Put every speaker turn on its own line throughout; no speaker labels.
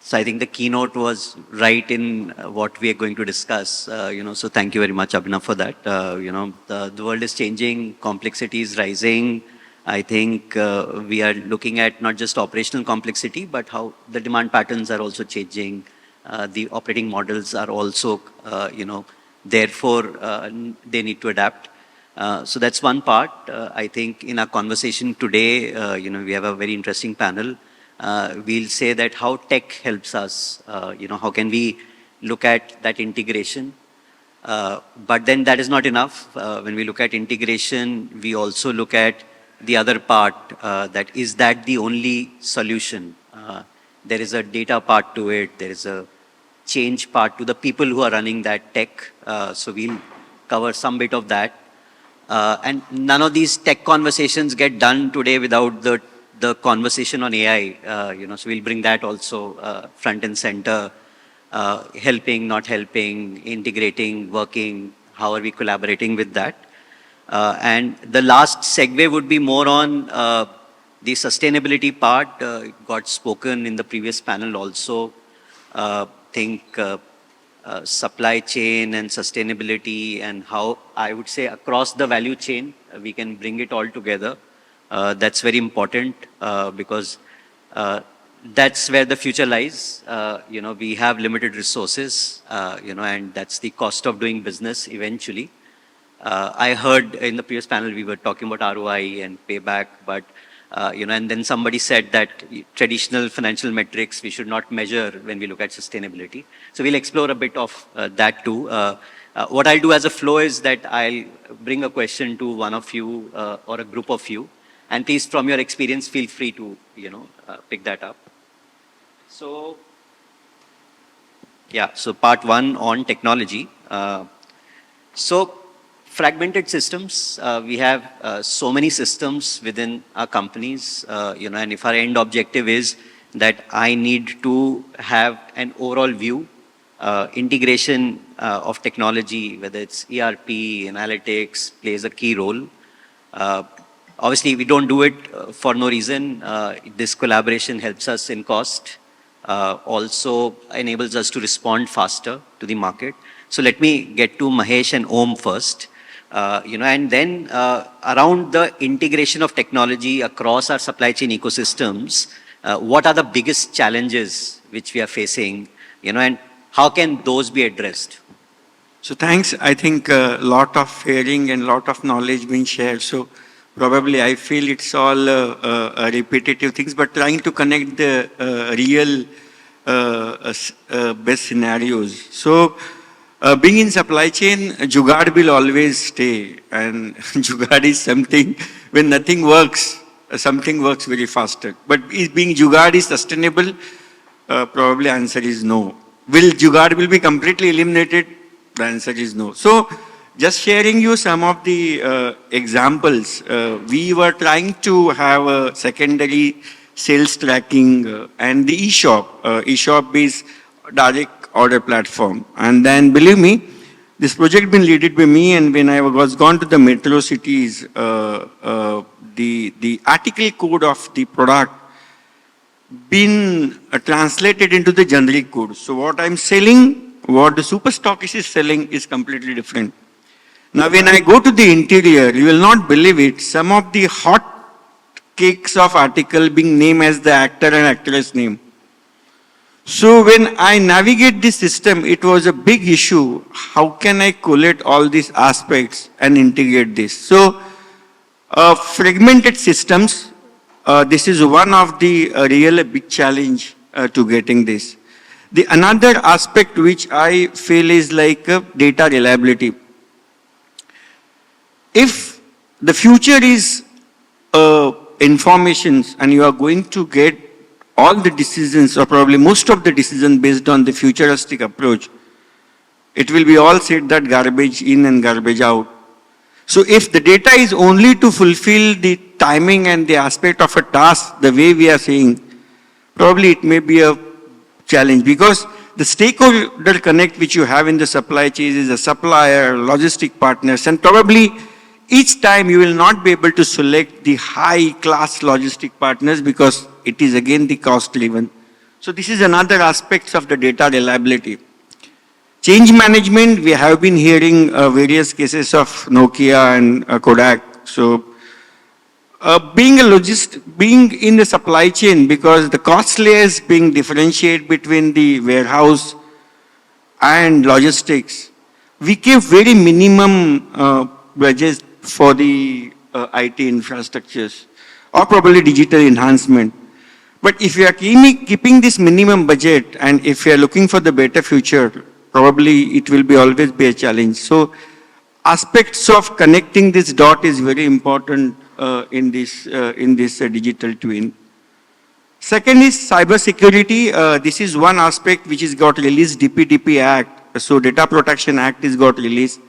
So I think the keynote was right in what we are going to discuss. So thank you very much, Abhinav, for that. The world is changing, complexity is rising. I think we are looking at not just operational complexity, but how the demand patterns are also changing. The operating models are also, therefore they need to adapt. So that's one part. I think in our conversation today, we have a very interesting panel. We'll say that how tech helps us, how can we look at that integration. But then that is not enough. When we look at integration, we also look at the other part, that is that the only solution. There is a data part to it. There is a change part to the people who are running that tech. So we'll cover some bit of that. And none of these tech conversations get done today without the conversation on AI. So we'll bring that also front and center, helping, not helping, integrating, working, how are we collaborating with that. And the last segue would be more on the sustainability part. Got spoken in the previous panel also. Supply chain and sustainability and how I would say across the value chain, we can bring it all together. That's very important because that's where the future lies. We have limited resources, and that's the cost of doing business eventually. I heard in the previous panel, we were talking about ROI and payback, but, and then somebody said that traditional financial metrics, we should not measure when we look at sustainability. So we'll explore a bit of that too. What I'll do as a flow is that I'll bring a question to one of you or a group of you. And please, from your experience, feel free to, pick that up. So, so part one on technology. So fragmented systems, we have so many systems within our companies, and if our end objective is that I need to have an overall view, integration of technology, whether it's ERP, analytics, plays a key role. Obviously, we don't do it for no reason. This collaboration helps us in cost, also enables us to respond faster to the market. So let me get to Mahesh and Om first. And then around the integration of technology across our supply chain ecosystems, what are the biggest challenges which we are facing, and how can those be addressed?
So thanks. I think a lot of hearing and a lot of knowledge being shared. So probably I feel it's all repetitive things, but trying to connect the real best scenarios. So being in supply chain, jugaad will always stay, and jugaad is something when nothing works, something works very faster. But is being jugaad is sustainable? Probably answer is no. Will jugaad will be completely eliminated? The answer is no. So just sharing you some of the examples. We were trying to have a secondary sales tracking and the e-shop. E-shop is direct order platform. And then believe me, this project been led by me, and when I was gone to the metro cities, the article code of the product been translated into the generic code. So what I'm selling, what the super stockist is selling is completely different. Now when I go to the interior, you will not believe it, some of the hot cakes of article being named as the actor and actress name. So when I navigate this system, it was a big issue. How can I collate all these aspects and integrate this? So fragmented systems, this is one of the real big challenge to getting this. The another aspect which I feel is like data reliability. If the future is informations and you are going to get all the decisions or probably most of the decisions based on the futuristic approach, it will be all said that garbage in and garbage out. So if the data is only to fulfill the timing and the aspect of a task, the way we are saying, probably it may be a challenge because the stakeholder connect which you have in the supply chain is a supplier, logistic partners, and probably each time you will not be able to select the high class logistic partners because it is again the cost driven. So this is another aspect of the data reliability. Change management, we have been hearing various cases of Nokia and Kodak. So being in the supply chain, because the cost layers being differentiated between the warehouse and logistics, we give very minimum budgets for the IT infrastructures or probably digital enhancement. But if you are keeping this minimum budget and if you are looking for the better future, probably it will be always be a challenge. So aspects of connecting this dot is very important in this digital twin. Second is cybersecurity. This is one aspect which is got released, DPDP Act. So Data Protection Act is got released.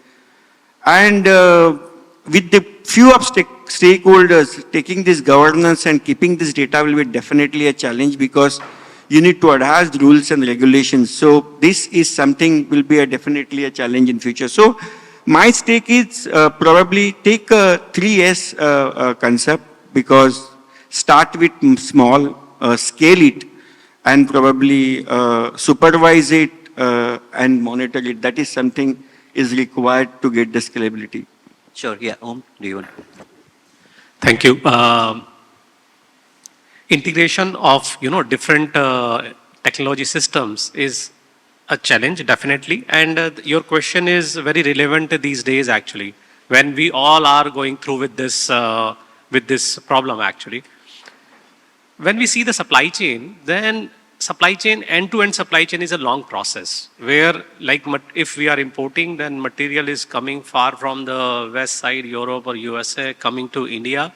And with the few of stakeholders taking this governance and keeping this data will be definitely a challenge, because you need to adhere the rules and regulations. So this is something will be definitely a challenge in future. So my stake is probably take a 3S concept, because start with small, scale it, and probably supervise it and monitor it. That is something is required to get the scalability.
Sure, yeah. Om, do you want?
Thank you. Integration of different technology systems is a challenge, definitely, and your question is very relevant these days, actually, when we all are going through with this problem. Actually, when we see the supply chain, then supply chain, end-to-end supply chain is a long process where, like, if we are importing, then material is coming far from the west side, Europe or USA, coming to India.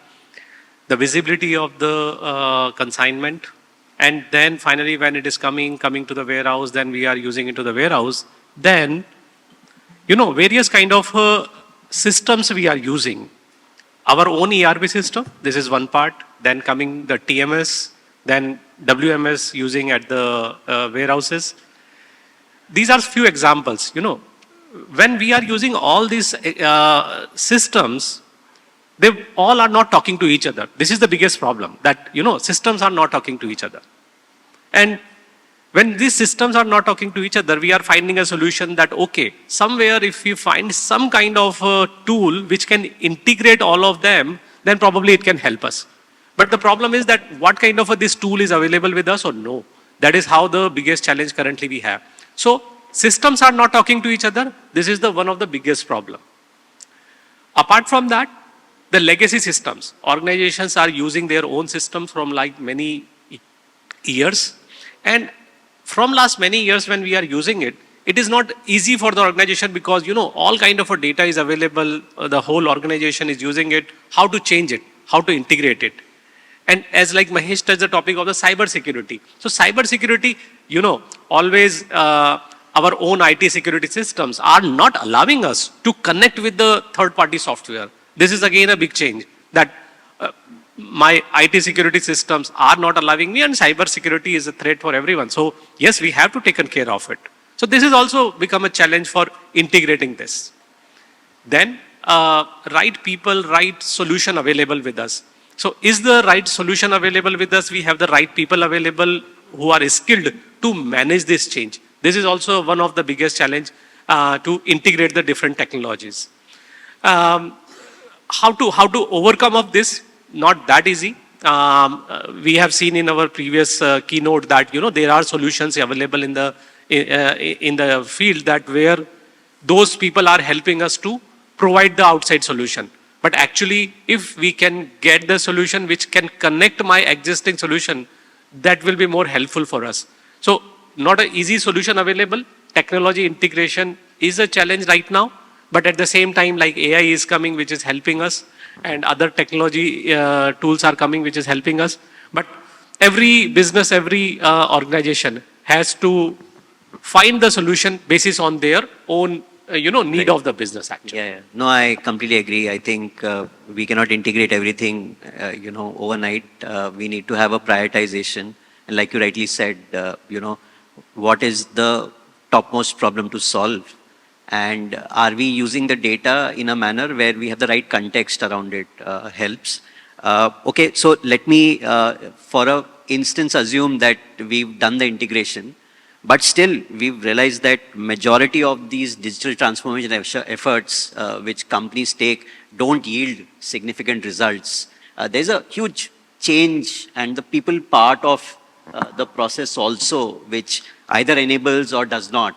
The visibility of the consignment, and then finally when it is coming to the warehouse, then we are using it to the warehouse. Then, various kind of systems we are using. Our own ERP system, this is one part. Then coming the TMS, then WMS using at the warehouses. These are few examples. When we are using all these systems, they all are not talking to each other. This is the biggest problem, that systems are not talking to each other. And when these systems are not talking to each other, we are finding a solution that, okay, somewhere if we find some kind of a tool which can integrate all of them, then probably it can help us. But the problem is that what kind of this tool is available with us or no. That is how the biggest challenge currently we have. So systems are not talking to each other. This is one of the biggest problem. Apart from that, the legacy systems, organizations are using their own systems from like many years. And from last many years when we are using it, it is not easy for the organization, because all kind of data is available. The whole organization is using it. How to change it? How to integrate it? And as like Mahesh touched the topic of the cybersecurity. So cybersecurity, always our own IT security systems are not allowing us to connect with the third-party software. This is again a big change, that my IT security systems are not allowing me, and cybersecurity is a threat for everyone. So yes, we have to take care of it. So this has also become a challenge for integrating this. Then right people, right solution available with us. So is the right solution available with us? We have the right people available who are skilled to manage this change. This is also one of the biggest challenge to integrate the different technologies. How to overcome of this? Not that easy. We have seen in our previous keynote that there are solutions available in the field, that where those people are helping us to provide the outside solution. But actually, if we can get the solution which can connect my existing solution, that will be more helpful for us. So not an easy solution available. Technology integration is a challenge right now. But at the same time, like AI is coming, which is helping us, and other technology tools are coming, which is helping us. But every business, every organization has to find the solution basis on their own need of the business, actually.
Yeah. No, I completely agree. I think we cannot integrate everything, overnight. We need to have a prioritization. And like you rightly said, what is the topmost problem to solve? And are we using the data in a manner where we have the right context around it helps. Okay, so let me, for a instance assume that we've done the integration, but still we've realized that majority of these digital transformation efforts which companies take don't yield significant results. There's a huge change and the people part of the process also, which either enables or does not.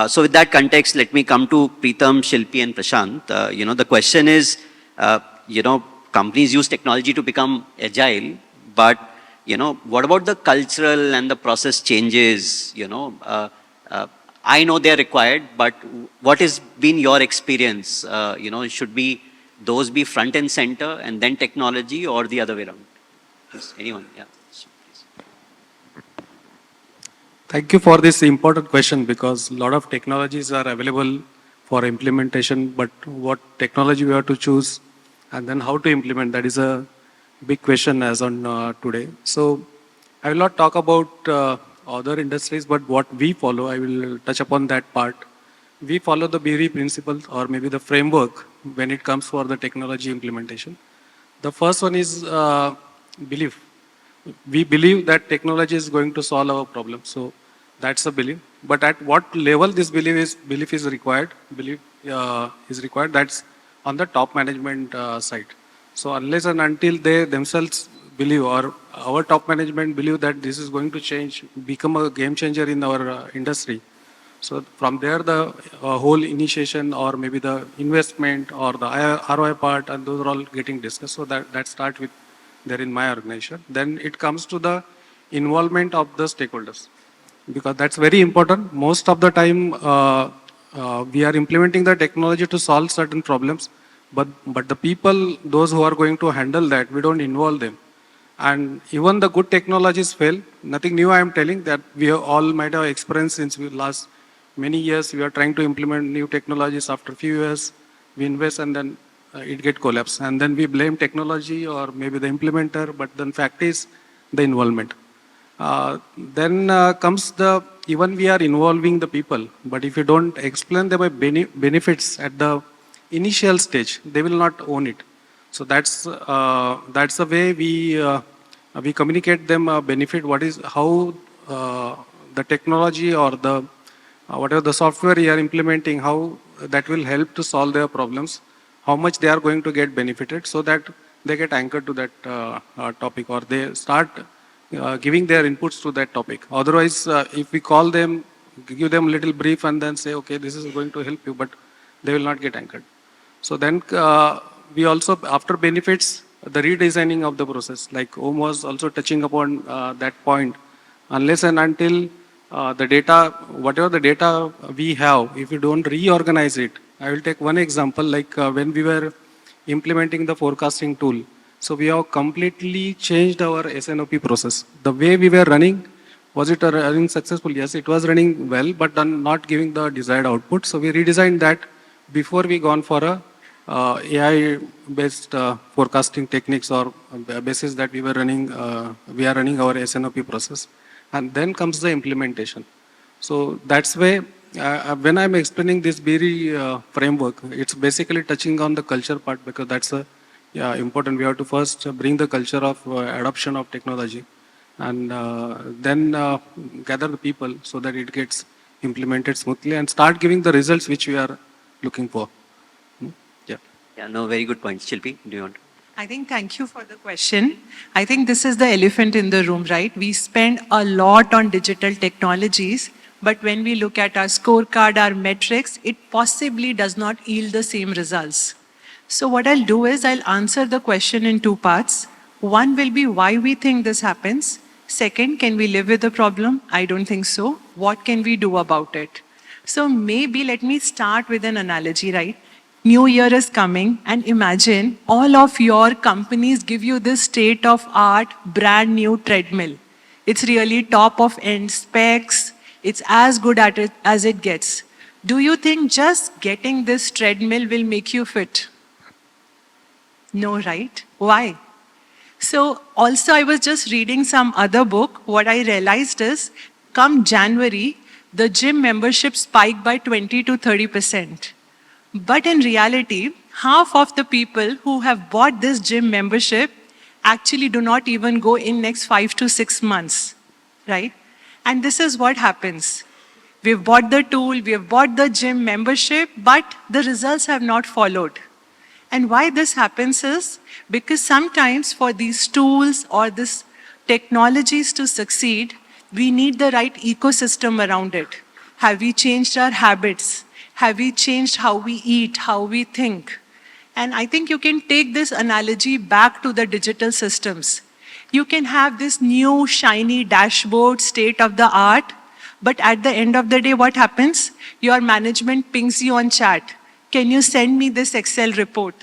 So with that context, let me come to Pritam, Shilpi and Prashant. The question is, companies use technology to become agile, but, what about the cultural and the process changes, I know they're required, but what has been your experience? Should those be front and center and then technology or the other way around? Please, anyone? Yeah. Please.
Thank you for this important question, because a lot of technologies are available for implementation, but what technology we have to choose and then how to implement, that is a big question as on today. So I will not talk about other industries, but what we follow, I will touch upon that part. We follow the BRI principle or maybe the framework when it comes for the technology implementation. The first one is belief. We believe that technology is going to solve our problem. So that's a belief. But at what level this belief is required? That's on the top management side. So unless and until they themselves believe, or our top management believe that this is going to change, become a game changer in our industry. So from there, the whole initiation or maybe the investment or the ROI part, and those are all getting discussed. So that starts with there in my organization. Then it comes to the involvement of the stakeholders, because that's very important. Most of the time, we are implementing the technology to solve certain problems, but the people, those who are going to handle that, we don't involve them. And even the good technologies fail. Nothing new I am telling, that we all might have experienced since we last many years. We are trying to implement new technologies. After a few years, we invest and then it get collapsed. And then we blame technology or maybe the implementer, but then fact is the involvement. Then comes even we are involving the people, but if you don't explain them benefits at the initial stage, they will not own it. So that's the way we communicate them benefit. How the technology or the whatever the software you are implementing, how that will help to solve their problems, how much they are going to get benefited, so that they get anchored to that topic, or they start giving their inputs to that topic. Otherwise, if we call them, give them a little brief and then say, okay, this is going to help you, but they will not get anchored. So then we also, after benefits, the redesigning of the process, like Om was also touching upon that point. Unless and until the data, whatever the data we have, if you don't reorganize it, I will take one example, like when we were implementing the forecasting tool. So we have completely changed our SNOP process. The way we were running, was it running successful? Yes, it was running well, but then not giving the desired output. So we redesigned that before we gone for a AI-based forecasting techniques, or basis that we are running our SNOP process. And then comes the implementation. So that's why when I'm explaining this BRI framework, it's basically touching on the culture part, because that's important. We have to first bring the culture of adoption of technology, and then gather the people so that it gets implemented smoothly and start giving the results which we are looking for.
Yeah, no, very good point. Shilpi, do you want to?
I think, thank you for the question. I think this is the elephant in the room, right? We spend a lot on digital technologies, but when we look at our scorecard, our metrics, it possibly does not yield the same results. So what I'll do is I'll answer the question in two parts. One will be why we think this happens. Second, can we live with the problem? I don't think so. What can we do about it? So maybe let me start with an analogy, right? New Year is coming, and imagine all of your companies give you this state-of-art brand new treadmill. It's really top of end specs. It's as good at it as it gets. Do you think just getting this treadmill will make you fit? No, right? Why? So also I was just reading some other book. What I realized is, come January, the gym membership spiked by 20 to 30%. But in reality, half of the people who have bought this gym membership, actually do not even go in next 5 to 6 months, right? And this is what happens. We've bought the tool, we have bought the gym membership, but the results have not followed. And why this happens is because sometimes for these tools or these technologies to succeed, we need the right ecosystem around it. Have we changed our habits? Have we changed how we eat, how we think? And I think you can take this analogy back to the digital systems. You can have this new shiny dashboard, state of the art, but at the end of the day, what happens? Your management pings you on chat. Can you send me this Excel report,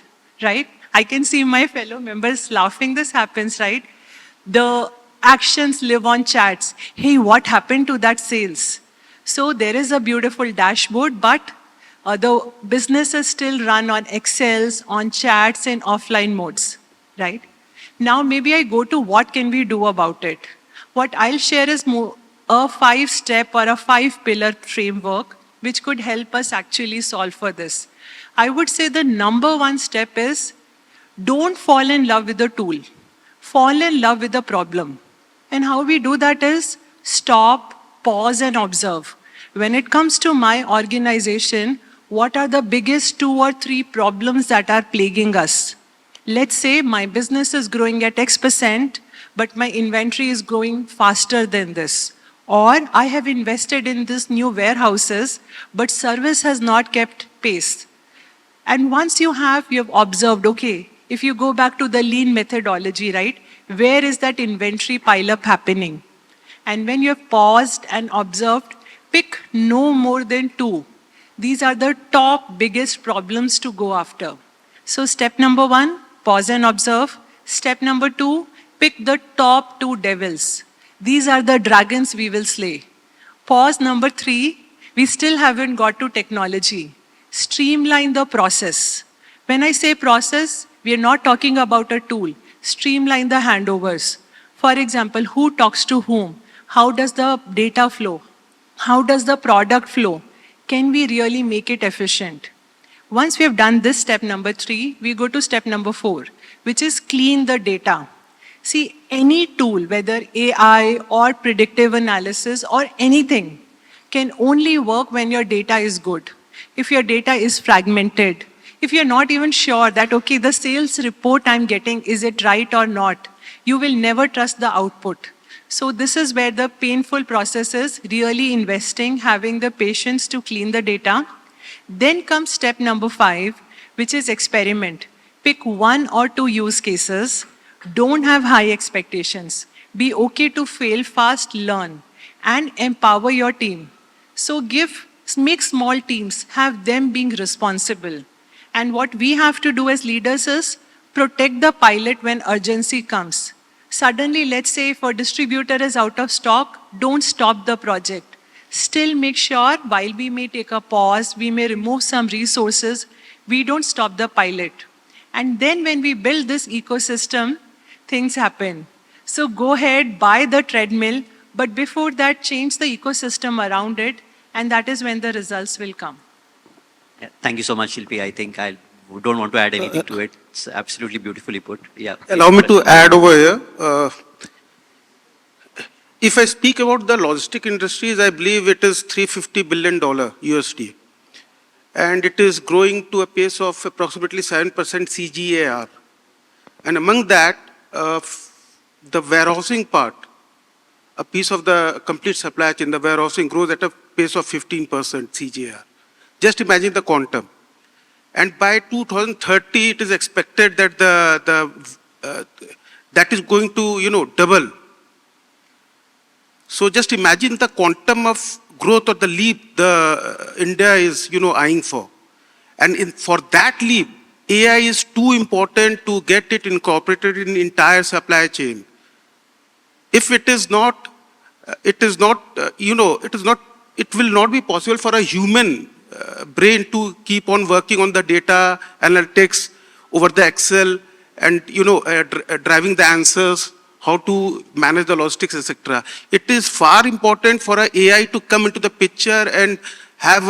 right? I can see my fellow members laughing. This happens, right? The actions live on chats. Hey, what happened to that sales? So there is a beautiful dashboard, but the businesses still run on Excels, on chats, and offline modes, right? Now maybe I go to what can we do about it. What I'll share is more a 5-step or a 5-pillar framework which could help us actually solve for this. I would say the number one step is don't fall in love with the tool. Fall in love with the problem. And how we do that is stop, pause, and observe. When it comes to my organization, what are the biggest 2 or 3 problems that are plaguing us? Let's say my business is growing at X%, but my inventory is growing faster than this. Or I have invested in this new warehouses, but service has not kept pace. And once you have observed, okay, if you go back to the lean methodology, right, where is that inventory pile-up happening? And when you have paused and observed, pick no more than 2. These are the top biggest problems to go after. So step number 1, pause and observe. Step number 2, pick the top 2 devils. These are the dragons we will slay. Pause number 3, we still haven't got to technology. Streamline the process. When I say process, we are not talking about a tool. Streamline the handovers. For example, who talks to whom? How does the data flow? How does the product flow? Can we really make it efficient? Once we have done this step number 3, we go to step number 4, which is clean the data. See, any tool, whether AI or predictive analysis or anything, can only work when your data is good. If your data is fragmented, if you're not even sure that, okay, the sales report I'm getting, is it right or not, you will never trust the output. So this is where the painful process is, really investing, having the patience to clean the data. Then comes step number 5, which is experiment. Pick 1 or 2 use cases. Don't have high expectations. Be okay to fail fast, learn, and empower your team. So make small teams, have them being responsible. And what we have to do as leaders is protect the pilot when urgency comes. Suddenly, let's say if a distributor is out of stock, don't stop the project. Still make sure while we may take a pause, we may remove some resources, we don't stop the pilot. And then when we build this ecosystem, things happen. So go ahead, buy the treadmill, but before that, change the ecosystem around it, and that is when the results will come.
Yeah, thank you so much, Shilpi. I think I don't want to add anything to it. It's absolutely beautifully put. Yeah.
Allow me to add over here. If I speak about the logistic industries, I believe it is $350 billion USD. And it is growing to a pace of approximately 7% CAGR. And among that, the warehousing part, a piece of the complete supply chain, the warehousing grows at a pace of 15% CAGR. Just imagine the quantum. And by 2030, it is expected that that is going to, double. So just imagine the quantum of growth or the leap the India is, eyeing for. And for that leap, AI is too important to get it incorporated in the entire supply chain. If it is not, it will not be possible for a human brain to keep on working on the data analytics over the Excel and, driving the answers, how to manage the logistics, etc. It is far important for an AI to come into the picture and have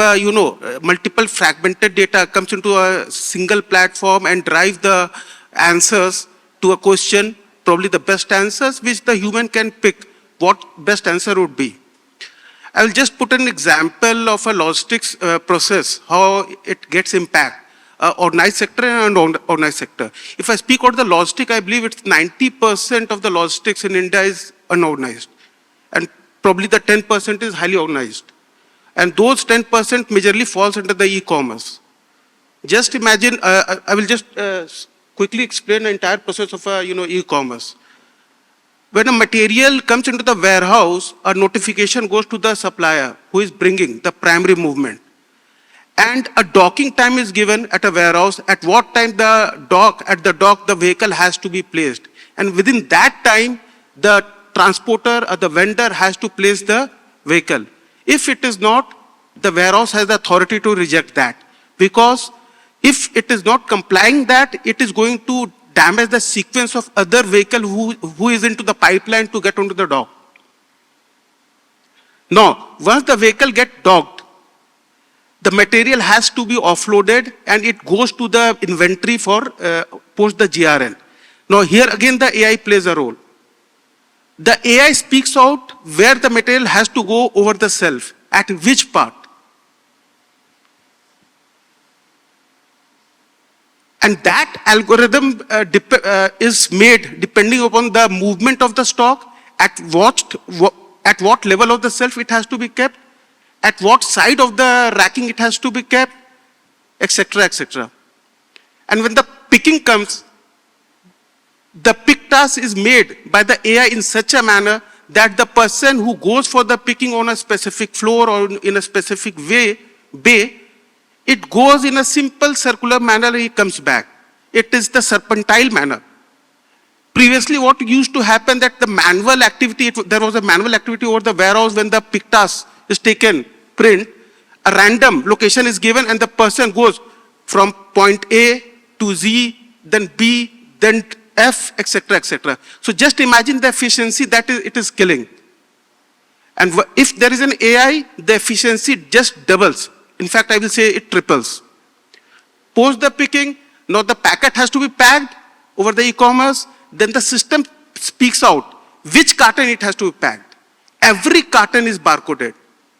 multiple fragmented data comes into a single platform and drive the answers to a question, probably the best answers which the human can pick what best answer would be. I will just put an example of a logistics process, how it gets impact. Organized sector and unorganized sector. If I speak about the logistic, I believe it's 90% of the logistics in India is unorganized. And probably the 10% is highly organized. And those 10% majorly falls under the e-commerce. Just imagine, I will just quickly explain the entire process of e-commerce. When a material comes into the warehouse, a notification goes to the supplier who is bringing the primary movement. And a docking time is given at a warehouse, at what time the vehicle has to be placed. And within that time, the transporter or the vendor has to place the vehicle. If it is not, the warehouse has the authority to reject that. Because if it is not complying that, it is going to damage the sequence of other vehicle who is into the pipeline to get onto the dock. Now, once the vehicle gets docked, the material has to be offloaded and it goes to the inventory for post the GRN. Now here again the AI plays a role. The AI speaks out where the material has to go over the shelf, at which part. And that algorithm is made depending upon the movement of the stock, at what level of the shelf it has to be kept, at what side of the racking it has to be kept, etc., etc. And when the picking comes, the pick task is made by the AI in such a manner that the person who goes for the picking on a specific floor or in a specific bay, it goes in a simple circular manner and it comes back. It is the serpentine manner. Previously, what used to happen that the manual activity, there was a manual activity over the warehouse when the pick task is taken, print, a random location is given and the person goes from point A to Z, then B, then F, etc., etc. So just imagine the efficiency that it is killing. And if there is an AI, the efficiency just doubles. In fact, I will say it triples. Post the picking, now the packet has to be packed over the e-commerce, then the system speaks out which carton it has to be packed. Every carton is barcoded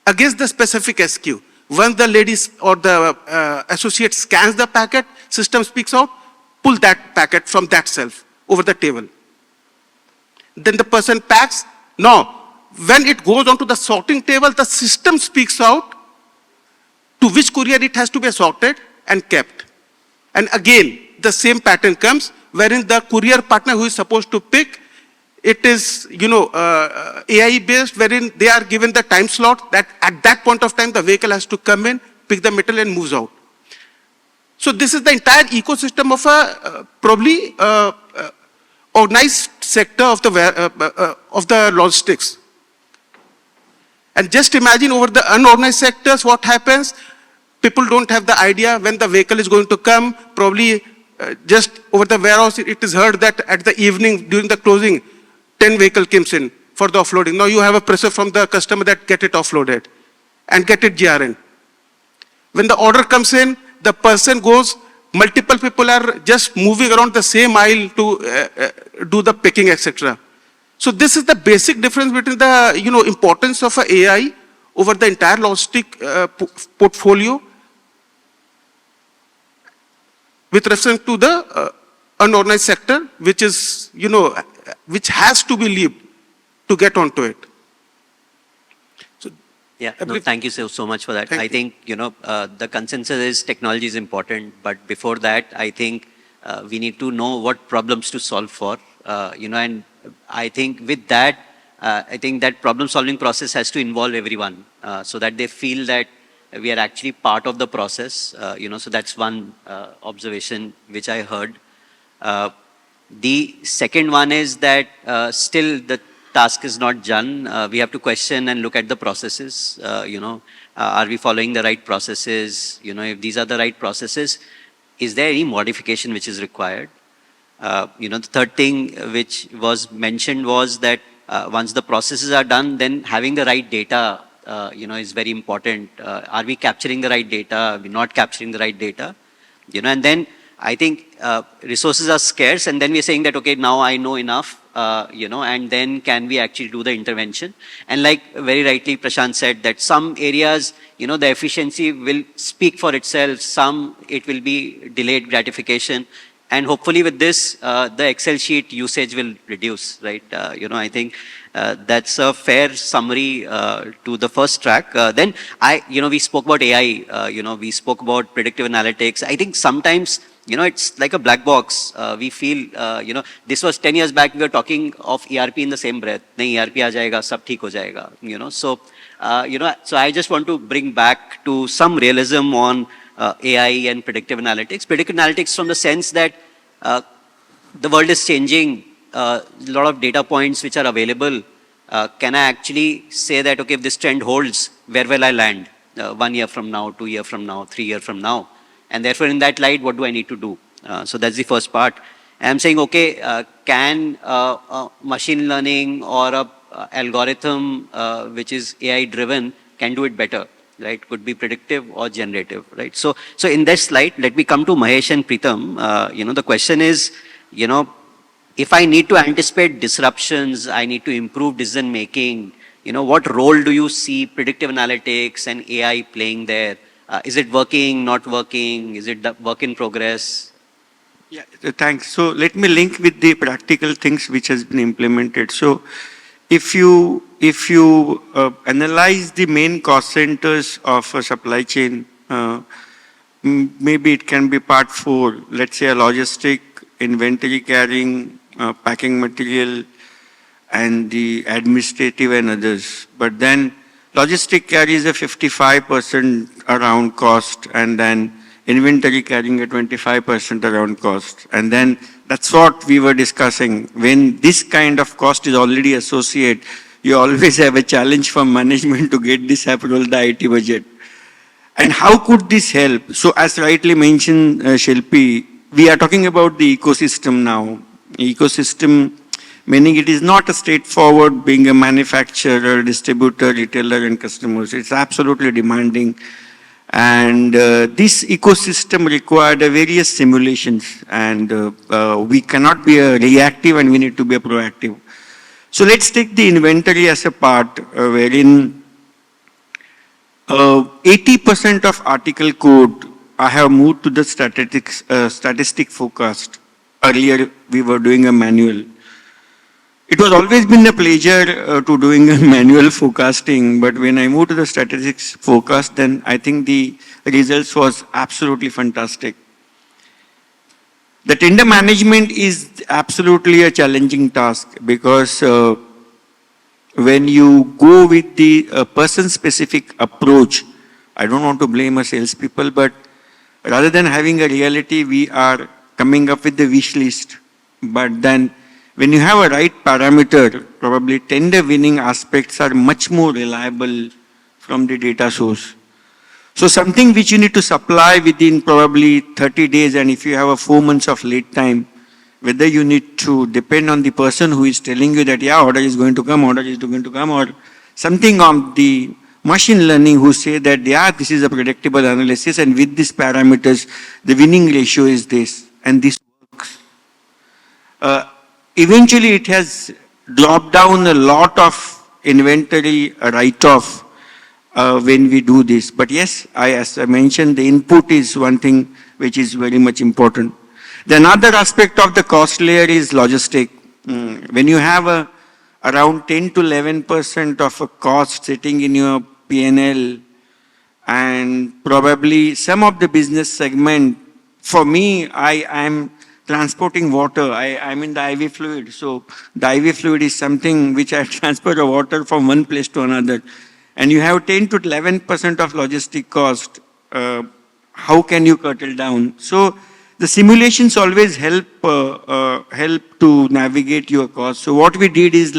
against the specific SKU. Once the ladies or the associate scans the packet, system speaks out, pull that packet from that shelf over the table. Then the person packs. Now, when it goes onto the sorting table, the system speaks out to which courier it has to be sorted and kept. And again, the same pattern comes, wherein the courier partner who is supposed to pick, it is, AI based, wherein they are given the time slot that at that point of time, the vehicle has to come in, pick the material and moves out. So this is the entire ecosystem of a probably organized sector of the logistics. And just imagine over the unorganized sectors, what happens? People don't have the idea when the vehicle is going to come. Probably just over the warehouse, it is heard that at the evening, during the closing, 10 vehicle comes in for the offloading. Now you have a pressure from the customer that get it offloaded and get it GRN. When the order comes in, the person goes, multiple people are just moving around the same aisle to do the picking, etc. So this is the basic difference between the importance of AI over the entire logistic portfolio with respect to the unorganized sector, which is, which has to be lived to get onto it. So,
yeah, no, thank you so much for that. I think, the consensus is technology is important, but before that, I think we need to know what problems to solve for, and I think with that, I think that problem-solving process has to involve everyone so that they feel that we are actually part of the process, so that's one observation which I heard. The second one is that still the task is not done. We have to question and look at the processes, are we following the right processes? If these are the right processes, is there any modification which is required? The third thing which was mentioned was that once the processes are done, then having the right data, is very important. Are we capturing the right data? Are we not capturing the right data? And then I think resources are scarce, and then we're saying that, okay, now I know enough, and then can we actually do the intervention? And like very rightly Prashant said, that some areas, the efficiency will speak for itself, some it will be delayed gratification. And hopefully with this, the Excel sheet usage will reduce, right? I think that's a fair summary to the first track. Then we spoke about AI, we spoke about predictive analytics. I think sometimes, it's like a black box. We feel, this was 10 years back, we were talking of ERP in the same breath. Nahin, ERP aa jayega, sab theek ho jayega, So, so I just want to bring back to some realism on AI and predictive analytics. Predictive analytics from the sense that the world is changing, a lot of data points which are available. Can I actually say that, okay, if this trend holds, where will I land 1 year from now, 2 years from now, 3 years from now? And therefore, in that light, what do I need to do? So that's the first part. I'm saying, okay, can machine learning or a algorithm which is AI driven can do it better, right? Could be predictive or generative, right? So in this light, let me come to Mahesh and Pritam. The question is, if I need to anticipate disruptions, I need to improve decision making, what role do you see predictive analytics and AI playing there? Is it working, not working? Is it the work in progress?
Yeah, thanks. So let me link with the practical things which has been implemented. So if you analyze the main cost centers of a supply chain, maybe it can be part 4, let's say a logistic, inventory carrying, packing material, and the administrative and others. But then logistic carries a 55% around cost, and then inventory carrying a 25% around cost. And then that's what we were discussing. When this kind of cost is already associated, you always have a challenge from management to get this approval, the IT budget. And how could this help? So as rightly mentioned, Shilpi, we are talking about the ecosystem now. Ecosystem, meaning it is not a straightforward being a manufacturer, distributor, retailer, and customers. It's absolutely demanding. And this ecosystem required various simulations, and we cannot be a reactive and we need to be a proactive. So let's take the inventory as a part wherein 80% of article code I have moved to the statistic forecast. Earlier we were doing a manual. It was always been a pleasure to doing a manual forecasting, but when I moved to the statistics forecast, then I think the results was absolutely fantastic. The tender management is absolutely a challenging task because when you go with the person-specific approach, I don't want to blame a salespeople, but rather than having a reality, we are coming up with the wish list. But then when you have a right parameter, probably tender winning aspects are much more reliable from the data source. So something which you need to supply within probably 30 days, and if you have a 4 months of lead time, whether you need to depend on the person who is telling you that, yeah, order is going to come, or something on the machine learning who say that, yeah, this is a predictable analysis, and with these parameters, the winning ratio is this, and this works. Eventually, it has dropped down a lot of inventory write-off when we do this. But yes, as I mentioned, the input is one thing which is very much important. The another aspect of the cost layer is logistic. When you have around 10 to 11% of a cost sitting in your P&L, and probably some of the business segment, for me, I am transporting water. I'm in the IV fluid. So the IV fluid is something which I transfer the water from one place to another. And you have 10 to 11% of logistic cost. How can you curtail down? So the simulations always help to navigate your cost. So what we did is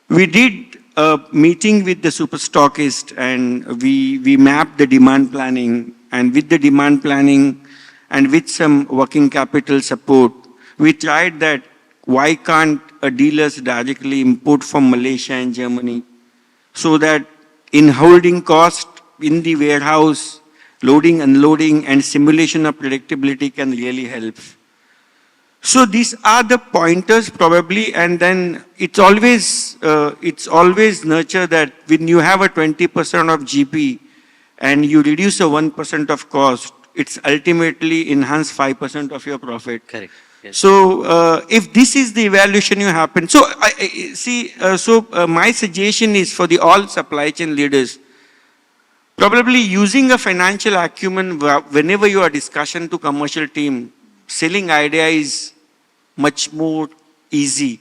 we did a meeting with the super stockist, and we mapped the demand planning, and with the demand planning and with some working capital support, we tried that why can't dealers directly import from Malaysia and Germany, so that in holding cost in the warehouse, loading, unloading, and simulation of predictability can really help. So these are the pointers probably, and then it's always nurture that when you have a 20% of GP and you reduce a 1% of cost, it's ultimately enhance 5% of your profit.
Correct. Yes.
So if this is the evaluation you happen, so my suggestion is for the all supply chain leaders, probably using a financial acumen whenever you are discussion to commercial team, selling idea is much more easy.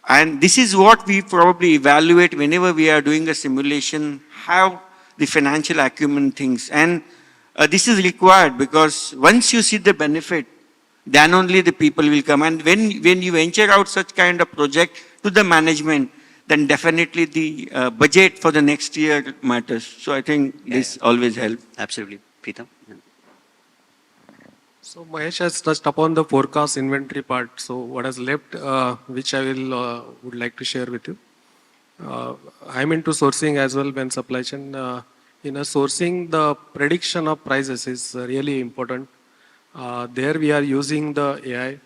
And this is what we probably evaluate whenever we are doing a simulation, how the financial acumen things. And this is required because once you see the benefit, then only the people will come. And when you venture out such kind of project to the management, then definitely the budget for the next year matters. So I think this always helps.
Absolutely. Pritam? Yeah.
So Mahesh has touched upon the forecast inventory part. So what has left, which I would like to share with you. I'm into sourcing as well when supply chain. In a sourcing, the prediction of prices is really important. There we are using the AI.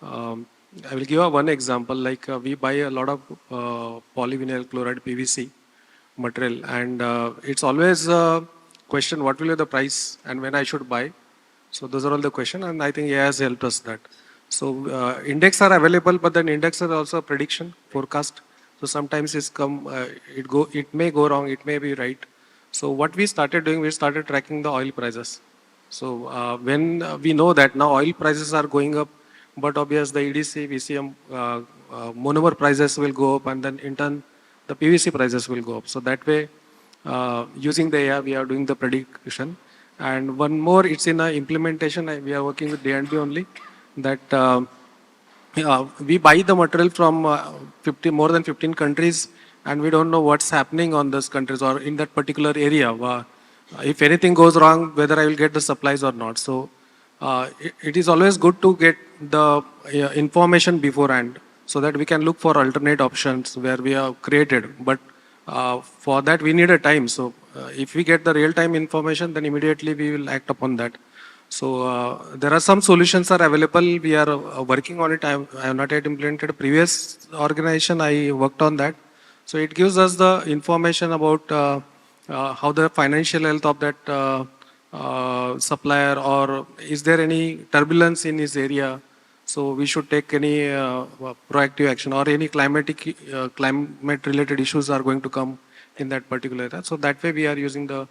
I will give you one example. Like we buy a lot of polyvinyl chloride PVC material, and it's always a question: what will be the price, and when I should buy. So those are all the questions, and I think AI has helped us that. So index are available, but then index are also prediction forecast. So sometimes it may go wrong, it may be right. So what we started doing, we started tracking the oil prices. So when we know that now oil prices are going up, but obviously the EDC, VCM, monomer prices will go up, and then in turn the PVC prices will go up. So that way, using the AI, we are doing the prediction. And one more, it's in a implementation. We are working with D&B only. That we buy the material from more than 15 countries, and we don't know what's happening on those countries or in that particular area. If anything goes wrong, whether I will get the supplies or not. So it is always good to get the information beforehand so that we can look for alternate options where we have created. But for that, we need a time. So if we get the real-time information, then immediately we will act upon that. So there are some solutions are available. We are working on it. I have not yet implemented. Previous organization, I worked on that. So it gives us the information about how the financial health of that supplier, or is there any turbulence in his area. So we should take any proactive action, or any climate-related issues are going to come in that particular area. So that way we are using the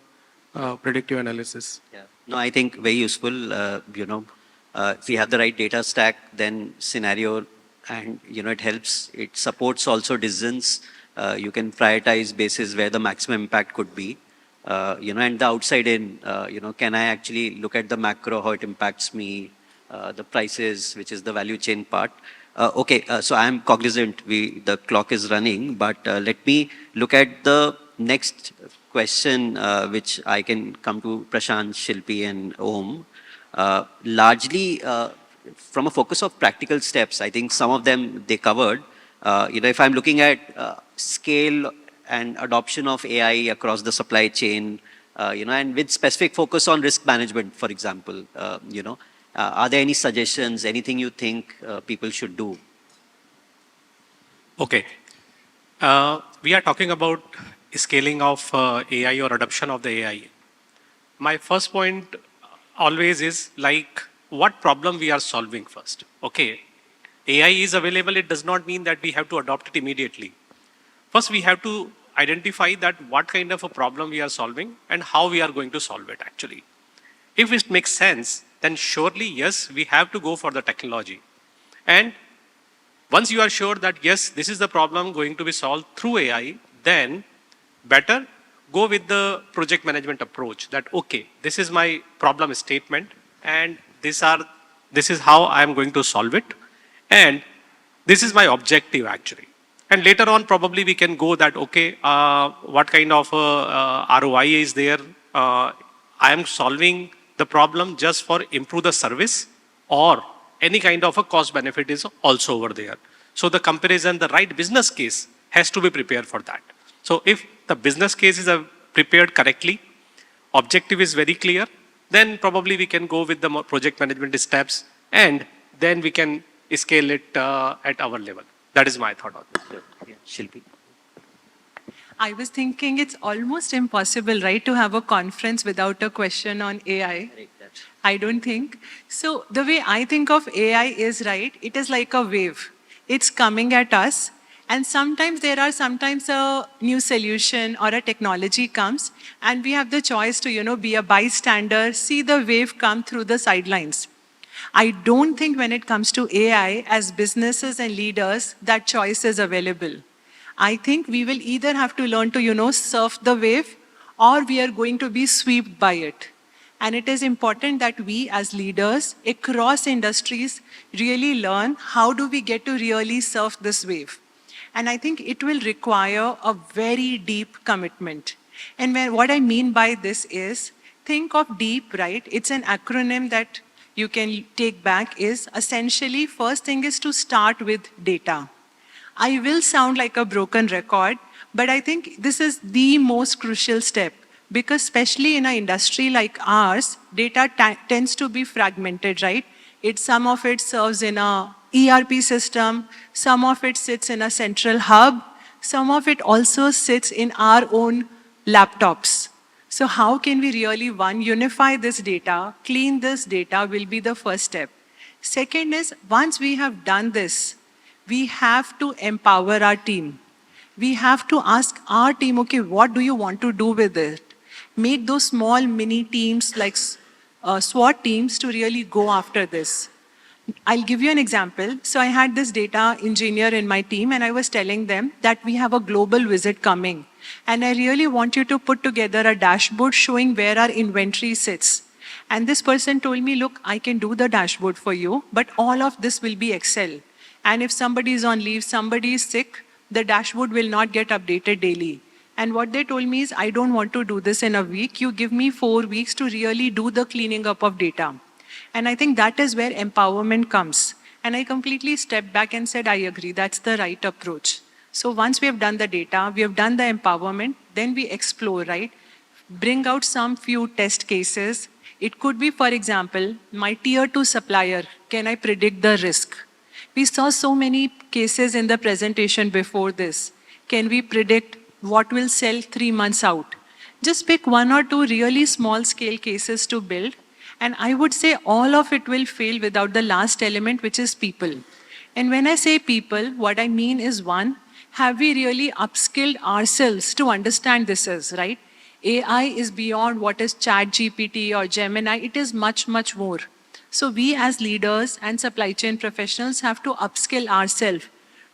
predictive analysis.
Yeah. No, I think very useful. If we have the right data stack, then scenario, and it helps. It supports also decisions. You can prioritize basis where the maximum impact could be. And the outside in, can I actually look at the macro, how it impacts me, the prices, which is the value chain part. So I'm cognizant the clock is running, but let me look at the next question, which I can come to Prashant, Shilpi, and Om. Largely from a focus of practical steps, I think some of them they covered. If I'm looking at scale and adoption of AI across the supply chain, and with specific focus on risk management, for example, are there any suggestions, anything you think people should do?
Okay. We are talking about scaling of AI or adoption of the AI. My first point always is like what problem we are solving first. Okay. AI is available. It does not mean that we have to adopt it immediately. First, we have to identify that what kind of a problem we are solving and how we are going to solve it actually. If it makes sense, then surely, yes, we have to go for the technology. And once you are sure that, yes, this is the problem going to be solved through AI, then better go with the project management approach that, okay, this is my problem statement and this is how I am going to solve it. And this is my objective actually. And later on, probably we can go that, okay, what kind of ROI is there? I am solving the problem just for improve the service, or any kind of a cost benefit is also over there. So the comparison, the right business case has to be prepared for that. So if the business case is prepared correctly, objective is very clear, then probably we can go with the project management steps, and then we can scale it at our level. That is my thought on this.
Yeah, Shilpi.
I was thinking it's almost impossible, right, to have a conference without a question on AI. I don't think. So the way I think of AI is, right, it is like a wave. It's coming at us, and sometimes a new solution or a technology comes, and we have the choice to, be a bystander, see the wave come through the sidelines. I don't think when it comes to AI, as businesses and leaders, that choice is available. I think we will either have to learn to, surf the wave, or we are going to be swept by it. And it is important that we as leaders across industries really learn how do we get to really surf this wave. And I think it will require a very deep commitment. And what I mean by this is, think of DEEP, right? It's an acronym that you can take back is essentially, first thing is to start with data. I will sound like a broken record, but I think this is the most crucial step because especially in an industry like ours, data tends to be fragmented, right? Some of it serves in a ERP system, some of it sits in a central hub, some of it also sits in our own laptops. So how can we really, one, unify this data, clean this data will be the first step. Second is, once we have done this, we have to empower our team. We have to ask our team, okay, what do you want to do with it? Make those small mini teams like SWAT teams to really go after this. I'll give you an example. So I had this data engineer in my team and I was telling them that we have a global visit coming. And I really want you to put together a dashboard showing where our inventory sits. And this person told me, look, I can do the dashboard for you, but all of this will be Excel. And if somebody is on leave, somebody is sick, the dashboard will not get updated daily. And what they told me is, I don't want to do this in a week. You give me 4 weeks to really do the cleaning up of data. And I think that is where empowerment comes. And I completely stepped back and said, I agree, that's the right approach. So once we have done the data, we have done the empowerment, then we explore, right? Bring out some few test cases. It could be, for example, my tier 2 supplier, can I predict the risk? We saw so many cases in the presentation before this. Can we predict what will sell 3 months out? Just pick 1 or 2 really small scale cases to build. And I would say all of it will fail without the last element, which is people. And when I say people, what I mean is one, have we really upskilled ourselves to understand this is, right? AI is beyond what is ChatGPT or Gemini. It is much, much more. So we as leaders and supply chain professionals have to upskill ourselves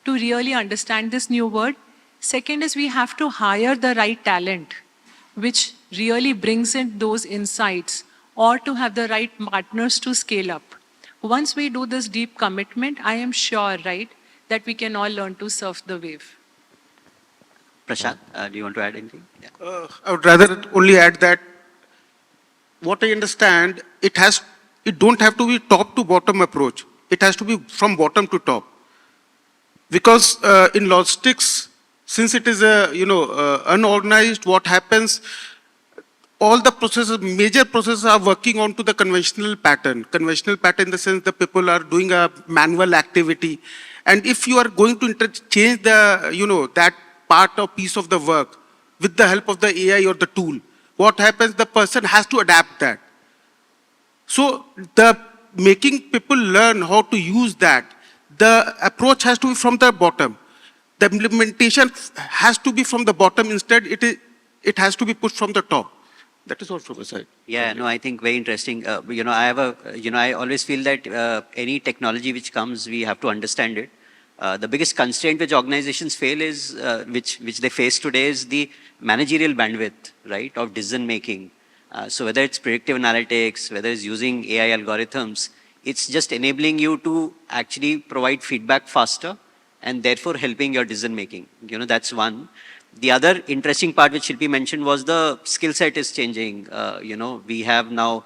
to really understand this new word. Second is we have to hire the right talent, which really brings in those insights, or to have the right partners to scale up. Once we do this deep commitment, I am sure, right, that we can all learn to surf the wave.
Prashant, do you want to add anything? Yeah.
I would rather only add that what I understand, it don't have to be top to bottom approach. It has to be from bottom to top. Because in logistics, since it is unorganized, what happens, all the processes, major processes are working onto the conventional pattern. Conventional pattern in the sense the people are doing a manual activity. And if you are going to change the, that part or piece of the work with the help of the AI or the tool, what happens, the person has to adapt that. So the making people learn how to use that, the approach has to be from the bottom. The implementation has to be from the bottom. Instead, it has to be pushed from the top. That is all from my side.
Yeah, no, I think very interesting. I always feel that any technology which comes, we have to understand it. The biggest constraint which organizations fail is, which they face today is the managerial bandwidth, right, of decision making. So whether it's predictive analytics, whether it's using AI algorithms, it's just enabling you to actually provide feedback faster and therefore helping your decision making. That's one. The other interesting part which Shilpi mentioned was the skill set is changing. We have now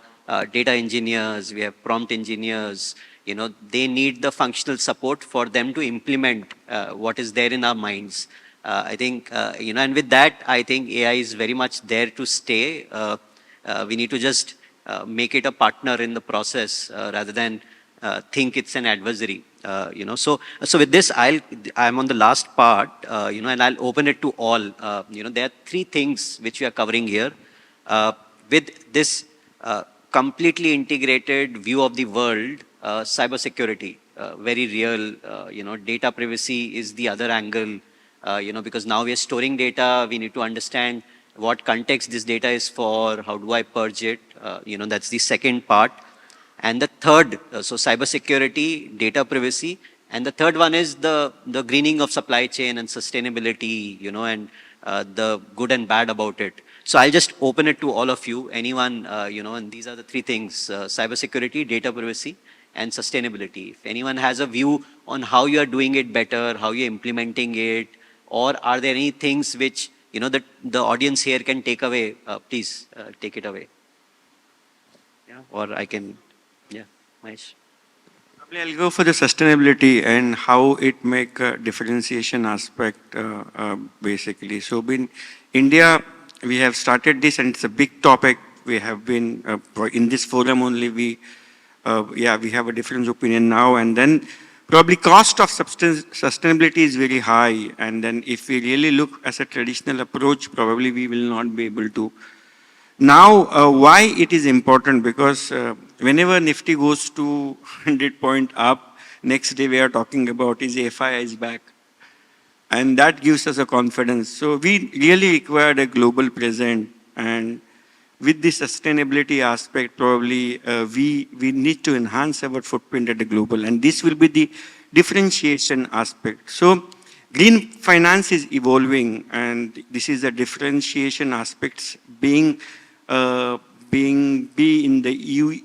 data engineers, we have prompt engineers. They need the functional support for them to implement what is there in our minds. I think, and with that, I think AI is very much there to stay. we need to just make it a partner in the process rather than think it's an adversary. So with this, I'm on the last part, and I'll open it to all. There are three things which we are covering here. With this completely integrated view of the world, cybersecurity, very real, data privacy is the other angle, because now we are storing data, we need to understand what context this data is for, how do I purge it, that's the second part. And the third, so cybersecurity, data privacy, and the third one is the greening of supply chain and sustainability, and the good and bad about it. So I'll just open it to all of you, anyone, and these are the three things, cybersecurity, data privacy, and sustainability. If anyone has a view on how you are doing it better, how you're implementing it, or are there any things which, that the audience here can take away, please take it away. Yeah, or I can, yeah, Mahesh.
Probably I'll go for the sustainability and how it make a differentiation aspect, basically. So in India, we have started this and it's a big topic. We have been, in this forum only, we have a different opinion now. And then probably cost of sustainability is very high. And then if we really look as a traditional approach, probably we will not be able to. Now, why it is important? Because whenever Nifty goes to 100 point up, next day we are talking about is FI is back. And that gives us a confidence. So we really required a global presence. And with the sustainability aspect, probably we need to enhance our footprint at the global. And this will be the differentiation aspect. So green finance is evolving. And this is the differentiation aspects being in the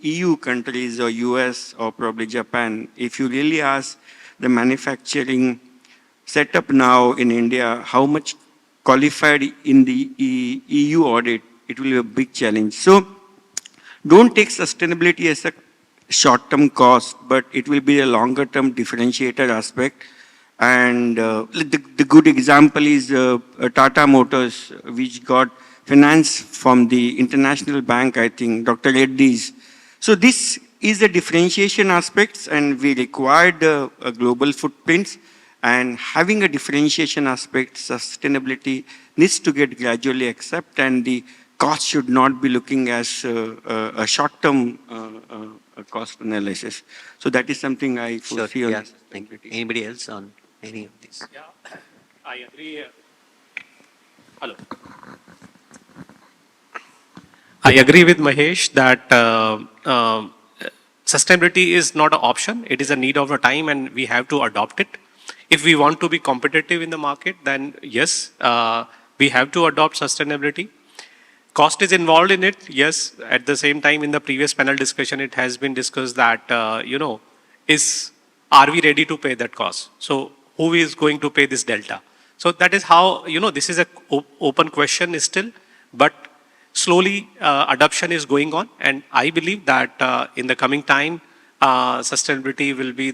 EU countries or US or probably Japan. If you really ask the manufacturing setup now in India, how much qualified in the EU audit, it will be a big challenge. So don't take sustainability as a short-term cost, but it will be a longer-term differentiator aspect. And the good example is Tata Motors, which got finance from the International Bank, I think, Dr. Reddy's. So this is the differentiation aspects, and we required a global footprints. And having a differentiation aspect, sustainability needs to get gradually accepted, and the cost should not be looking as a short-term cost analysis. So that is something I foresee.
Sure,
on
yeah. Thank you. Anybody else on any of these?
Yeah, I agree. Hello. I agree with Mahesh that sustainability is not an option. It is a need of the time and we have to adopt it. If we want to be competitive in the market, then yes, we have to adopt sustainability. Cost is involved in it, yes. At the same time, in the previous panel discussion, it has been discussed that, are we ready to pay that cost? So who is going to pay this delta? So that is how, this is an open question still, but slowly adoption is going on. And I believe that in the coming time, sustainability will be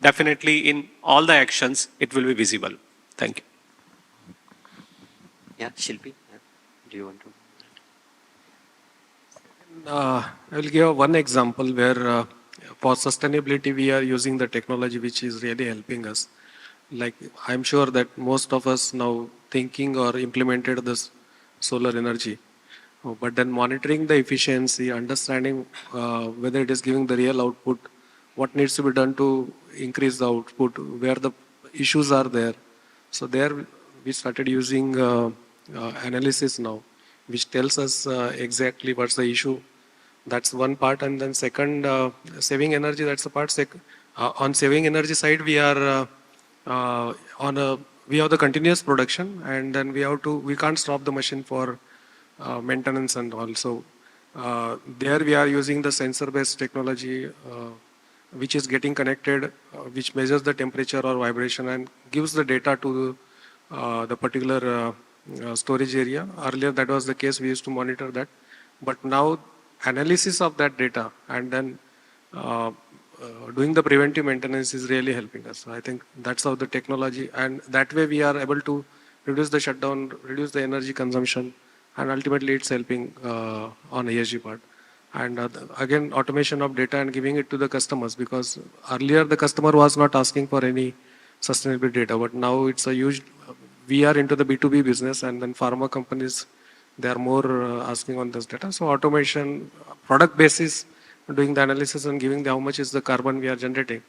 definitely in all the actions, it will be visible. Thank you.
Yeah, Shilpi, yeah. Do you want to?
I will give one example where for sustainability we are using the technology which is really helping us. Like I'm sure that most of us now thinking or implemented this solar energy, but then monitoring the efficiency, understanding whether it is giving the real output, what needs to be done to increase the output, where the issues are there. So there we started using analysis now, which tells us exactly what's the issue. That's one part. And then second, saving energy, that's the part. On saving energy side, we are we have the continuous production, and then we can't stop the machine for maintenance and all. So there we are using the sensor-based technology, which is getting connected, which measures the temperature or vibration and gives the data to the particular storage area. Earlier that was the case, we used to monitor that. But now analysis of that data and then doing the preventive maintenance is really helping us. So I think that's how the technology, and that way we are able to reduce the shutdown, reduce the energy consumption, and ultimately it's helping on ESG part. And again, automation of data and giving it to the customers, because earlier the customer was not asking for any sustainability data, but now it's a huge, we are into the B2B business, and then pharma companies, they are more asking on this data. So automation, product basis, doing the analysis and giving how much is the carbon we are generating.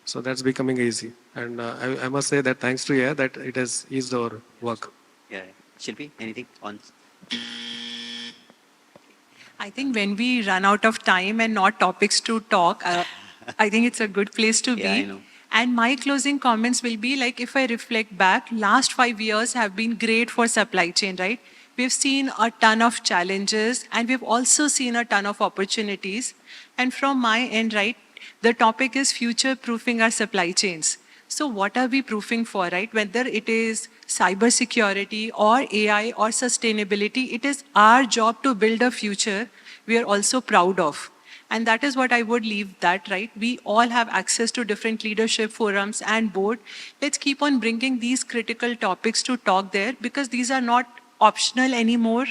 So that's becoming easy. And I must say that thanks to AI, that it has eased our work.
Yeah. Shilpi, anything on?
I think when we run out of time and not topics to talk, I think it's a good place to be.
Yeah, I know.
And my closing comments will be like, if I reflect back, last 5 years have been great for supply chain, right? We've seen a ton of challenges and we've also seen a ton of opportunities. And from my end, right, the topic is future proofing our supply chains. So what are we proofing for, right? Whether it is cybersecurity or AI or sustainability, it is our job to build a future we are also proud of. And that is what I would leave that, right? We all have access to different leadership forums and board. Let's keep on bringing these critical topics to talk there, because these are not optional anymore.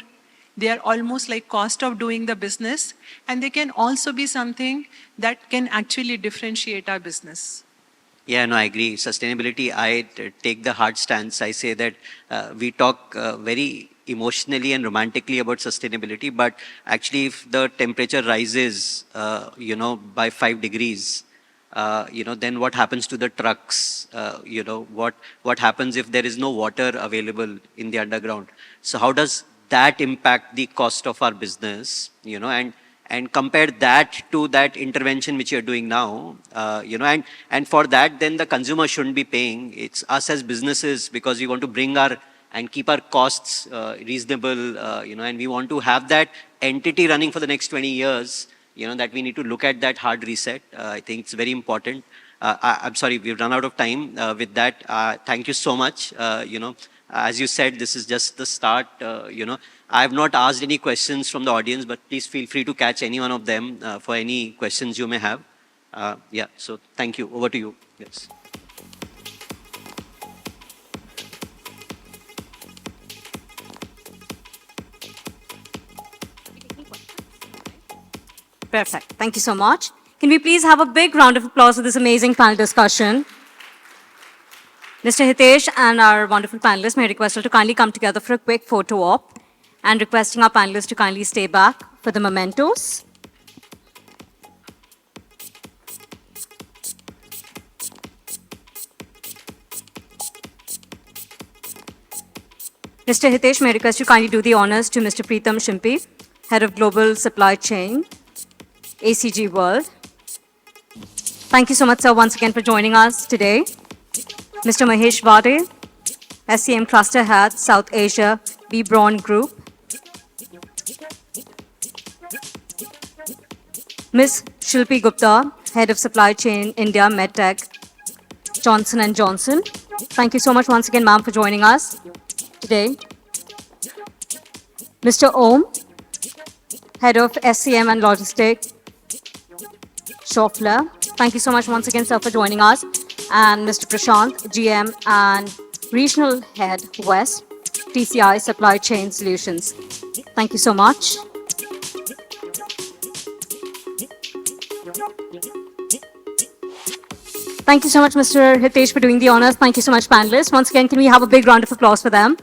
They are almost like cost of doing the business, and they can also be something that can actually differentiate our business.
Yeah, no, I agree. Sustainability, I take the hard stance. I say that we talk very emotionally and romantically about sustainability, but actually if the temperature rises, by 5 degrees, then what happens to the trucks? What happens if there is no water available in the underground? So how does that impact the cost of our business? And compare that to that intervention which you're doing now, and for that, then the consumer shouldn't be paying. It's us as businesses, because we want to bring our and keep our costs reasonable, and we want to have that entity running for the next 20 years, that we need to look at that hard reset. I think it's very important. I'm sorry, we've run out of time. With that, thank you so much. As you said, this is just the start. I have not asked any questions from the audience, but please feel free to catch any one of them for any questions you may have. Yeah, so thank you. Over to you. Yes.
Perfect. Thank you so much. Can we please have a big round of applause for this amazing panel discussion? Mr. Hitesh and our wonderful panelists, may I request you to kindly come together for a quick photo op, and requesting our panelists to kindly stay back for the mementos. Mr. Hitesh, may I request you kindly do the honors to Mr. Pritam Shimpi, Head of Global Supply Chain, ACG World. Thank you so much, sir, once again for joining us today. Mr. Mahesh Vade, SCM Cluster Head, South Asia, Braun Group. Ms. Shilpi Gupta, Head of Supply Chain, India, MedTech, Johnson & Johnson. Thank you so much once again, ma'am, for joining us today. Mr. Om, Head of SCM and Logistics, Schaeffler. Thank you so much once again, sir, for joining us. And Mr. Prashant, GM and Regional Head, West, TCI Supply Chain Solutions. Thank you so much. Thank you so much, Mr. Hitesh, for doing the honors. Thank you so much, panelists. Once again, can we have a big round of applause for them?